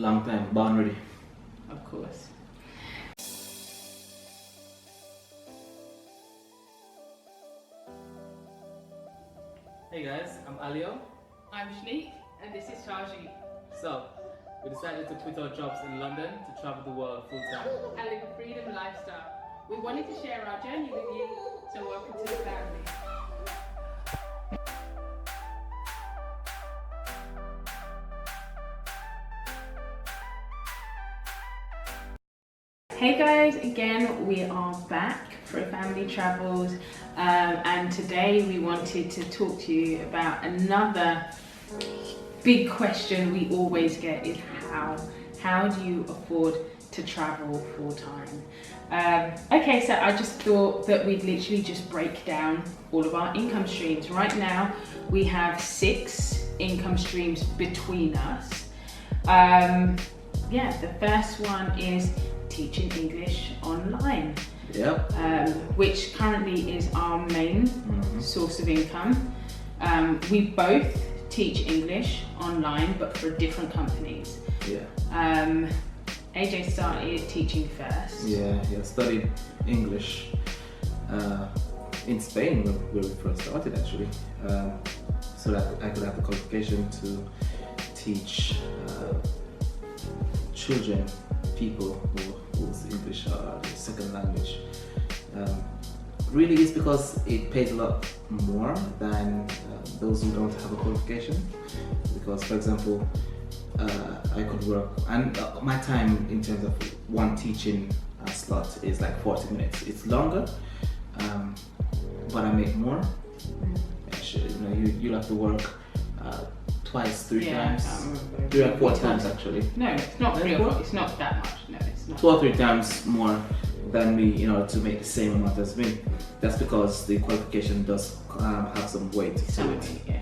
Long time, born ready. Of course. Hey guys, I'm Alio. I'm Shanique, and this is Taji. So, we decided to quit our jobs in London to travel the world full time. And live a freedom lifestyle. We wanted to share our journey with you, so welcome to the family. Hey guys, again we are back for FroFamilyTravels, and today we wanted to talk to you about another big question we always get is how do you afford to travel full time? Okay, so I just thought that we'd literally just break down all of our income streams. Right now we have 6 income streams between us. Yeah, the first one is teaching English online. Yep. Which currently is our main source of income. We both teach English online, but for different companies. Yeah. AJ started teaching first. Yeah, I studied English in Spain where we first started actually, so that I could have the qualification to teach children, people whose English are their second language. Really it's because it pays a lot more than those who don't have a qualification, because for example I could work, and my time in terms of one teaching slot is like 40 minutes. It's longer, but I make more. Actually, you'll have to work twice, 3 times, 3 or 4 times actually. No, it's not 3 or 4. It's not that much. No, it's not. 2 or 3 times more than me, to make the same amount as me. That's because the qualification does have some weight to it. Yeah.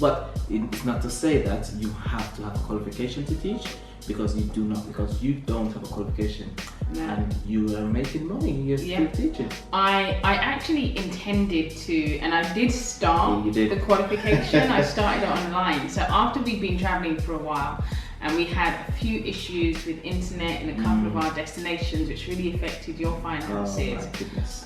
But it's not to say that you have to have a qualification to teach, because you do not, because you don't have a qualification. No. And you are making money, you're still teaching. I actually intended to, and I did start the qualification. I started it online. So after we'd been traveling for a while, and we had a few issues with internet in a couple of our destinations, which really affected your finances. Oh my goodness.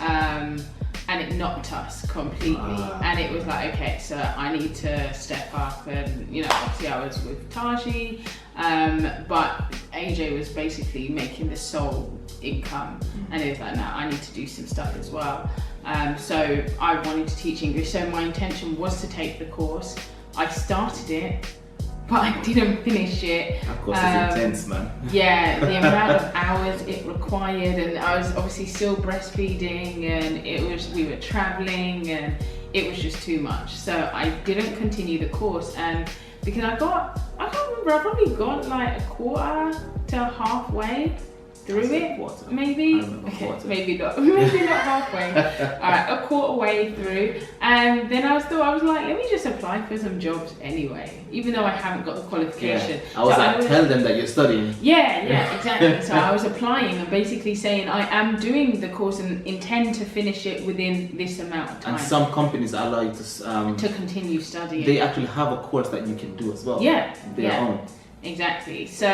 And it knocked us completely. And it was like, okay, so I need to step up, and obviously I was with Taji, but AJ was basically making the sole income, and it was like, no, I need to do some stuff as well. So I wanted to teach English, so my intention was to take the course. I started it, but I didn't finish it. Of course, it's intense, man. Yeah, the amount of hours it required, and I was obviously still breastfeeding, and we were traveling, and it was just too much. So I didn't continue the course, and because I can't remember, I probably got like a quarter to halfway through it, maybe. Maybe not halfway. All right, a quarter way through, and then I was like, let me just apply for some jobs anyway, even though I haven't got the qualification. Yeah. I was tell them that you're studying. Yeah, exactly. So I was applying and basically saying I am doing the course and intend to finish it within this amount of time. And some companies allow you to continue studying. They actually have a course that you can do as well. Yeah, their own. Exactly. So.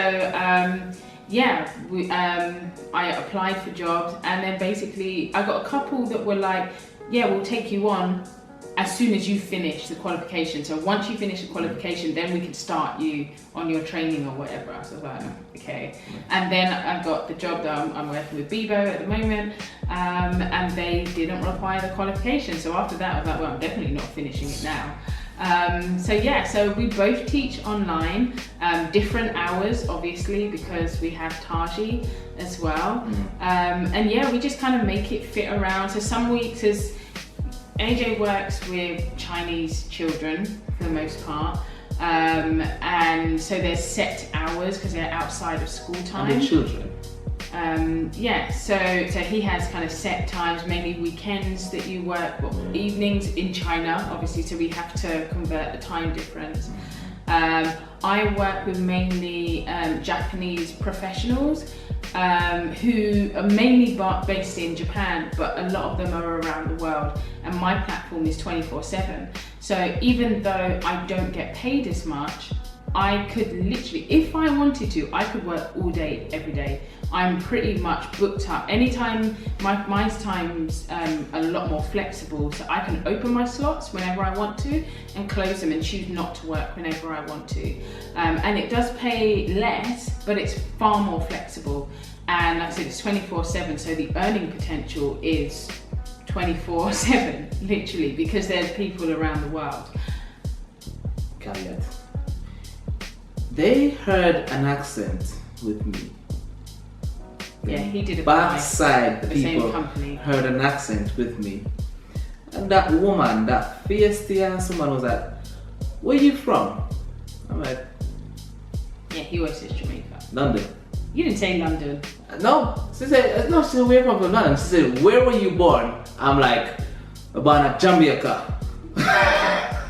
I applied for jobs, and then basically I got a couple that were like, yeah, we'll take you on as soon as you finish the qualification. So once you finish the qualification, then we can start you on your training or whatever. So I was like, okay. And then I got the job that I'm working with Bebo at the moment, and they didn't require the qualification. So after that I was like, well, I'm definitely not finishing it now. So we both teach online, different hours obviously, because we have Taji as well. We just kind of make it fit around. So some weeks as AJ works with Chinese children for the most part, and so there's set hours because they're outside of school time. And the children? So he has kind of set times, mainly weekends that you work, evenings in China, obviously, so we have to convert the time difference. I work with mainly Japanese professionals who are mainly based in Japan, but a lot of them are around the world, and my platform is 24/7. So even though I don't get paid as much, I could literally, if I wanted to, I could work all day, every day. I'm pretty much booked up. Anytime, my time's a lot more flexible, so I can open my slots whenever I want to and close them and choose not to work whenever I want to. And it does pay less, but it's far more flexible. And like I said, it's 24/7, so the earning potential is 24/7, literally, because there's people around the world. Caveat. They heard an accent with me. Yeah, he did a backside, the the same people company. heard an accent with me. And that woman, that feisty ass woman was like, where you from? I'm like, Yeah, he always says Jamaica. London. You didn't say London. No, she said, no, she said, where from London? She said, where were you born? I'm like, born at Jamaica.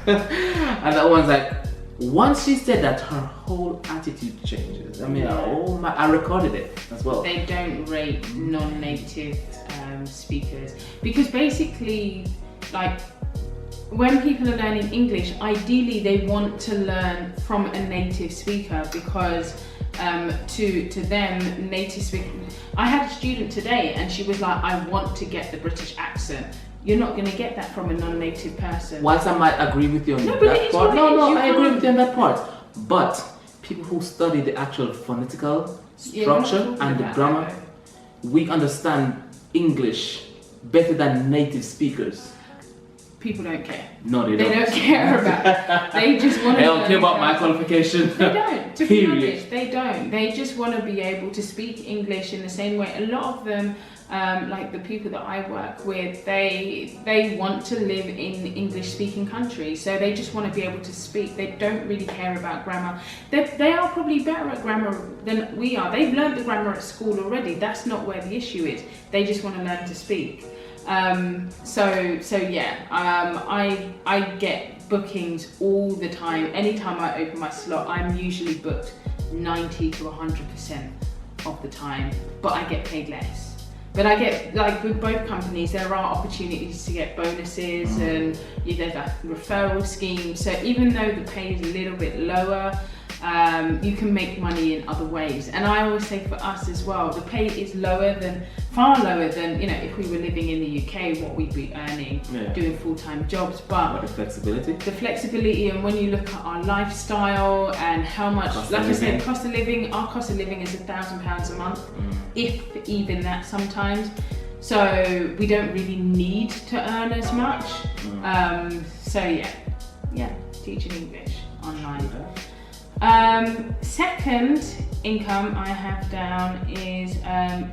And that one's like, once she said that, her whole attitude changes. I mean, oh my, I recorded it as well. They don't rate non-native speakers because basically, like, when people are learning English, ideally they want to learn from a native speaker because to them, native speakers. I had a student today and she was like, I want to get the British accent. You're not going to get that from a non-native person. Whilst I might agree with you on No, but that it is part, what it no, is. I agree with you on that part. But people who study the actual phonetical structure and the grammar, we understand English better than native speakers. People don't care. No, they They don't. don't care about. They just want to. They don't care about my qualification. They don't. To be Period. honest, they don't. They just want to be able to speak English in the same way. A lot of them, like the people that I work with, they want to live in English-speaking countries, so they just want to be able to speak. They don't really care about grammar. They are probably better at grammar than we are. They've learned the grammar at school already. That's not where the issue is. They just want to learn to speak. So yeah, I get bookings all the time. Anytime I open my slot, I'm usually booked 90 to 100% of the time, but I get paid less. But I get, like with both companies, there are opportunities to get bonuses and there's a referral scheme. So even though the pay is a little bit lower, you can make money in other ways. And I always say for us as well, the pay is far lower than, you know, if we were living in the UK, what we'd be earning doing full-time jobs. But the flexibility. The flexibility, and when you look at our lifestyle and how much, like I said, cost of living, our cost of living is £1,000 a month, if even that sometimes. So we don't really need to earn as much. So yeah, teaching English online. Second income I have down is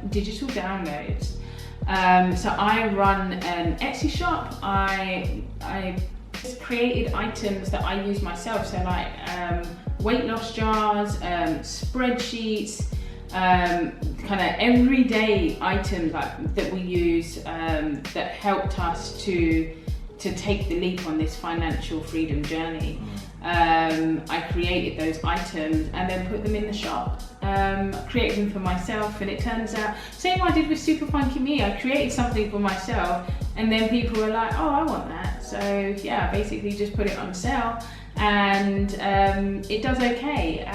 digital downloads. So I run an Etsy shop. I created items that I use myself. So like weight loss jars, spreadsheets, kind of everyday items like that we use that helped us to take the leap on this financial freedom journey. I created those items and then put them in the shop. Created them for myself, and it turns out, same what I did with Super Funky Me, I created something for myself and then people were like, oh, I want that. So yeah, I basically just put it on sale and it does okay.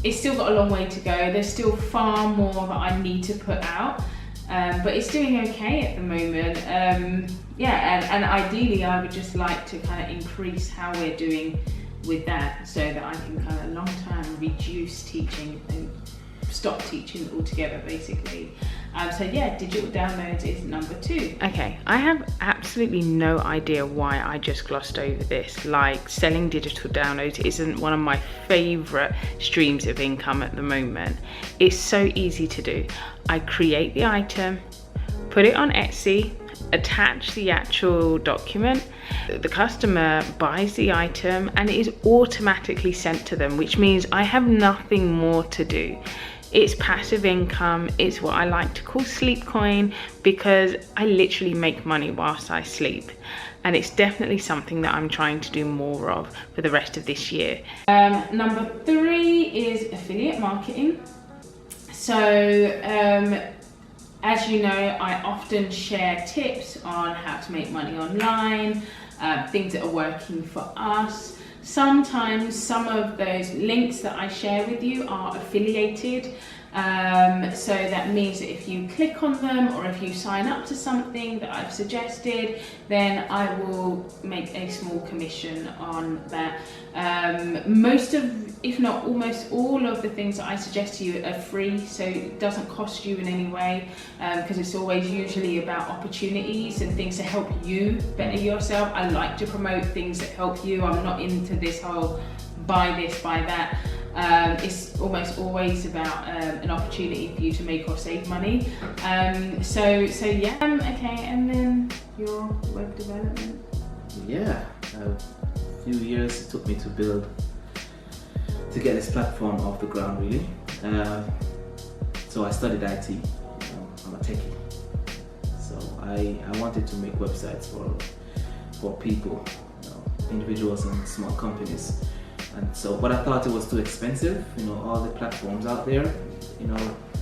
It's still got a long way to go. There's still far more that I need to put out, but it's doing okay at the moment. And ideally I would just like to kind of increase how we're doing with that so that I can kind of long term reduce teaching and stop teaching altogether basically. So yeah, digital downloads is number 2. Okay, I have absolutely no idea why I just glossed over this. Like, selling digital downloads isn't one of my favorite streams of income at the moment. It's so easy to do. I create the item, put it on Etsy, attach the actual document, the customer buys the item and it is automatically sent to them, which means I have nothing more to do. It's passive income. It's what I like to call sleep coin because I literally make money whilst I sleep, and it's definitely something that I'm trying to do more of for the rest of this year. Number 3 is affiliate marketing. So as you know, I often share tips on how to make money online, things that are working for us. sometimes some of those links that I share with you are affiliated. So that means that if you click on them or if you sign up to something that I've suggested, then I will make a small commission on that. Most of, if not almost all of the things that I suggest to you are free, so it doesn't cost you in any way, because it's always usually about opportunities and things to help you better yourself. I like to promote things that help you. I'm not into this whole buy this, buy that. It's almost always about an opportunity for you to make or save money. So yeah. Okay, and then your web development. Yeah, a few years it took me to get this platform off the ground, really. So I studied IT. I'm a techie. So I wanted to make websites for people, individuals and small companies. And so, but I thought it was too expensive. All the platforms out there.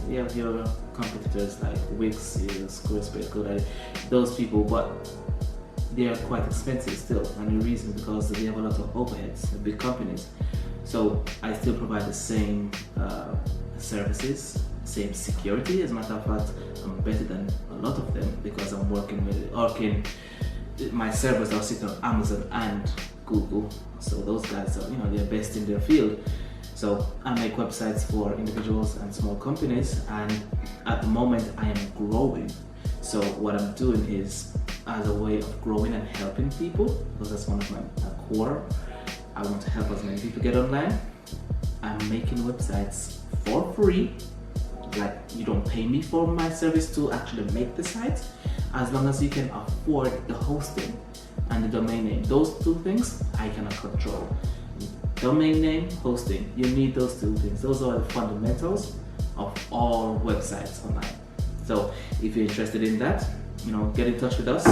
You have your competitors like Wix, Squarespace, GoDaddy, those people, but they are quite expensive still. And the reason because they have a lot of overheads, the big companies. So I still provide the same services, same security. As a matter of fact, I'm better than a lot of them because I'm working. My servers are sitting on Amazon and Google, so those guys are, they're best in their field. So I make websites for individuals and small companies, and at the moment I am growing. So what I'm doing is, as a way of growing and helping people, because that's one of my core, I want to help as many people get online. I'm making websites for free. Like, you don't pay me for my service to actually make the site, as long as you can afford the hosting and the domain name. Those two things I cannot control. Domain name, hosting, you need those two things. Those are the fundamentals of all websites online. So if you're interested in that, get in touch with us.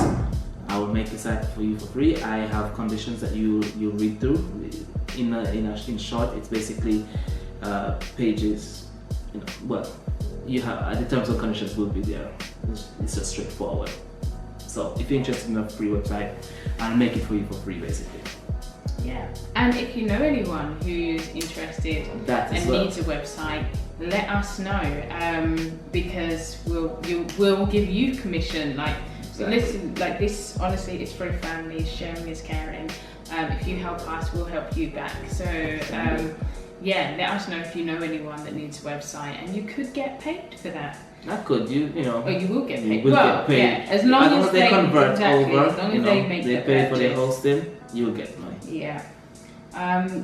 I will make a site for you for free. I have conditions that you read through. In short, it's basically pages. You have the terms and conditions will be there. It's just straightforward. So if you're interested in a free website, I'll make it for you for free, basically. Yeah, and if you know anyone who's interested and needs a website, let us know, because we'll give you commission. Listen, like this, honestly, it's for a family. Sharing is caring. If you help us, we'll help you back. So yeah, let us know if you know anyone that needs a website, and you could get paid for that. Not could, you know. Oh, you will get paid. You will get paid. Yeah, as long as they convert over, as long as they make they pay for their hosting, you'll get money. Yeah.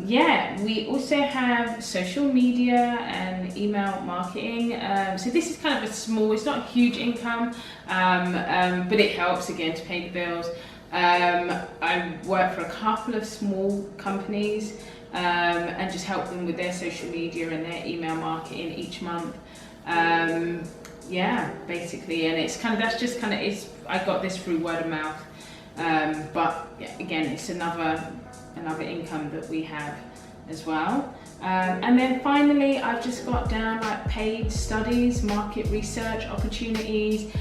Yeah, we also have social media and email marketing. So this is kind of a small, it's not a huge income, but it helps again to pay the bills. I work for a couple of small companies and just help them with their social media and their email marketing each month. Yeah, basically, and it's kind of, I got this through word of mouth, but yeah, again, it's another income that we have as well. And then finally, I've just got down like paid studies, market research opportunities,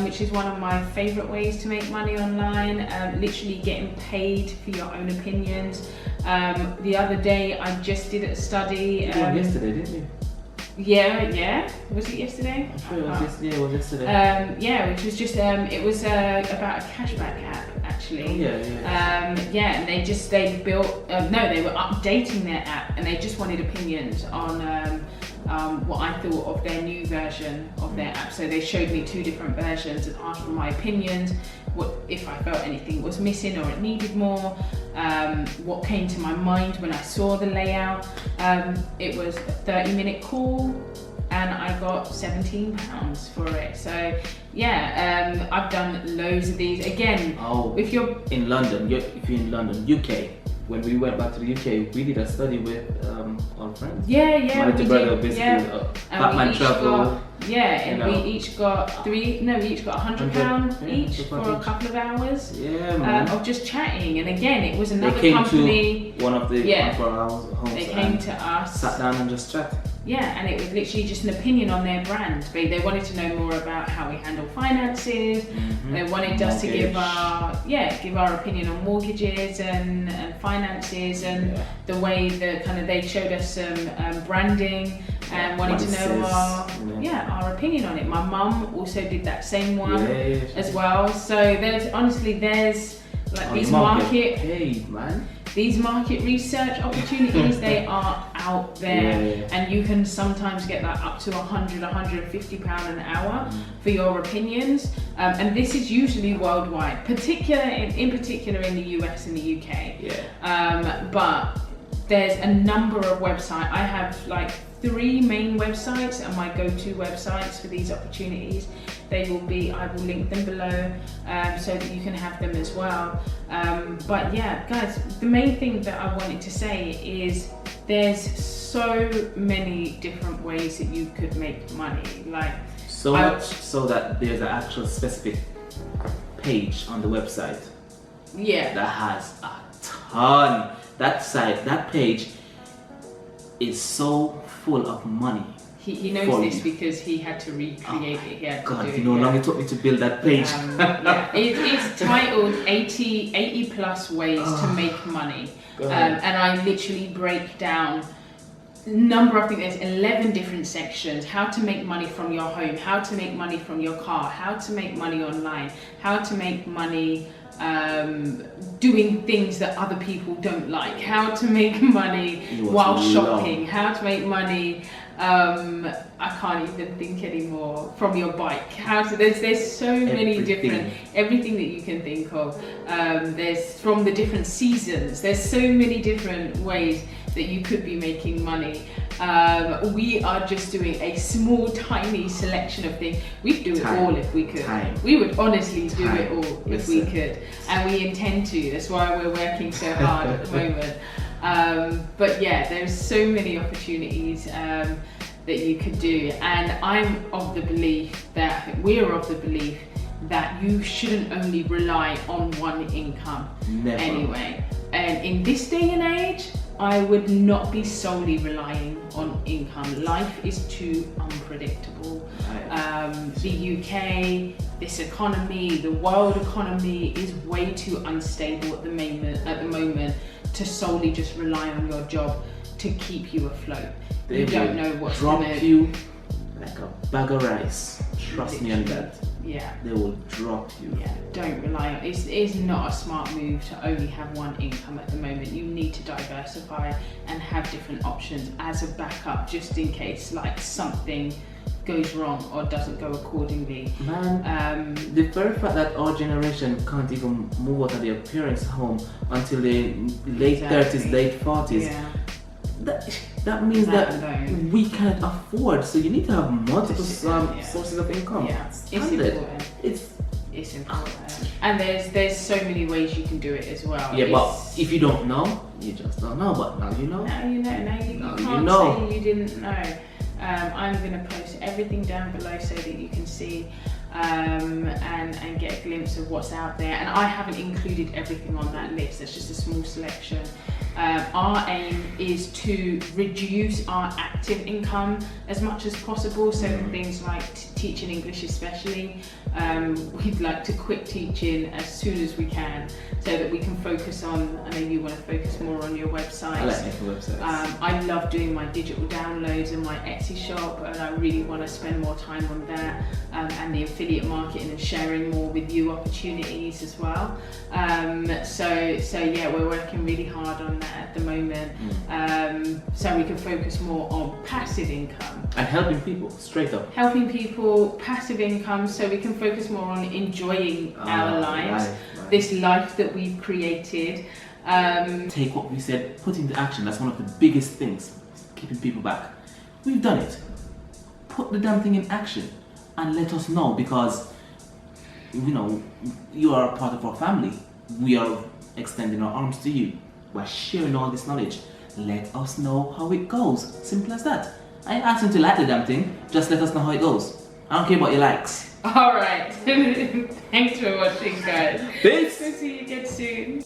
which is one of my favorite ways to make money online, literally getting paid for your own opinions. The other day, I just did a study. You did yesterday, didn't you? Yeah. Was it yesterday? I'm sure it was it was yesterday. Yeah, which was just it was about a cashback app actually. Oh, yeah. And they built they were updating their app, and they just wanted opinions on what I thought of their new version of their app. So they showed me 2 different versions and asked for my opinions, what if I felt anything was missing or it needed more, what came to my mind when I saw the layout. It was a 30-minute call, and I got £17 for it. So yeah, I've done loads of these. Again, if you're in London, UK, when we went back to the UK, we did a study with our friends. Yeah, my brother basically, FroFamilyTravels. And we each got £100 each for a couple of hours. Yeah, man. Of just chatting. And again, it was another company. company. To one of our homes. They came to us. Sat down and just chat. Yeah, and it was literally just an opinion on their brand. They wanted to know more about how we handle finances, They wanted us to give Mortgage. give our opinion on mortgages and finances and the way that they showed us some branding and wanted to know our opinion on it. My mum also did that same one as well. So there's like these market research opportunities. They are out there, and you can sometimes get that up to £150 an hour for your opinions. And this is usually worldwide, in particular in the US and the UK. But there's a number of websites. I have like 3 main websites and my go-to websites for these opportunities. I will link them below so that you can have them as well. But yeah, guys, the main thing that I wanted to say is there's so many different ways that you could make money. Like much so that there's an actual specific page on the website. That has a ton. That page is so full of money. He knows this because he had to recreate it. He had to do how long it took me to build that page. It's titled 80 plus ways to make money. And I literally break down I think there's 11 different sections. How to make money from your home, how to make money from your car, how to make money online, how to make money doing things that other people don't like, how to make money while shopping, how to make money I can't even think anymore, from your bike, there's so many different, everything that you can think of. There's from the different seasons, there's so many different ways that you could be making money. We are just doing a small tiny selection of things. We'd do it all if we could. We would honestly do it all if we could, and we intend to. That's why we're working so hard at the moment. But yeah, there's so many opportunities that you could do, and we're of the belief that you shouldn't only rely on one income. Never. Anyway. And in this day and age, I would not be solely relying on income. Life is too unpredictable. The UK, this economy, the world economy is way too unstable at the moment to solely just rely on your job to keep you afloat. You don't know what's going to drop you like a bag of rice. Trust me on that. Yeah. They will drop you. Yeah, don't rely on it. It's not a smart move to only have one income at the moment. You need to diversify and have different options as a backup, just in case like something goes wrong or doesn't go accordingly. Man, the very fact that our generation can't even move out of their parents' home until the late 30s, late 40s. That means that we can't afford, so you need to have multiple sources of income. It's important. It's important. And there's so many ways you can do it as well. But if you don't know, you just don't know. But now you know. Now you know. Now you can't say you didn't know. I'm going to post everything down below so that you can see and get a glimpse of what's out there. And I haven't included everything on that list. That's just a small selection. Our aim is to reduce our active income as much as possible. So things like teaching English especially, we'd like to quit teaching as soon as we can so that we can focus on, I know you want to focus more on your websites. I like making websites. I love doing my digital downloads and my Etsy shop, and I really want to spend more time on that, and the affiliate marketing and sharing more with you opportunities as well. So yeah, we're working really hard on that at the moment, so we can focus more on passive income and helping people, straight up helping people, passive income, so we can focus more on enjoying our lives, this life that we've created. Take what we said, put into action. That's one of the biggest things keeping people back. We've done it. Put the damn thing in action and let us know, because you are a part of our family. We are extending our arms to you. We're sharing all this knowledge. Let us know how it goes. Simple as that. I ain't asking to like the damn thing. Just let us know how it goes. I don't care about your likes. Alright. Thanks for watching, guys. Peace. We'll see you again soon.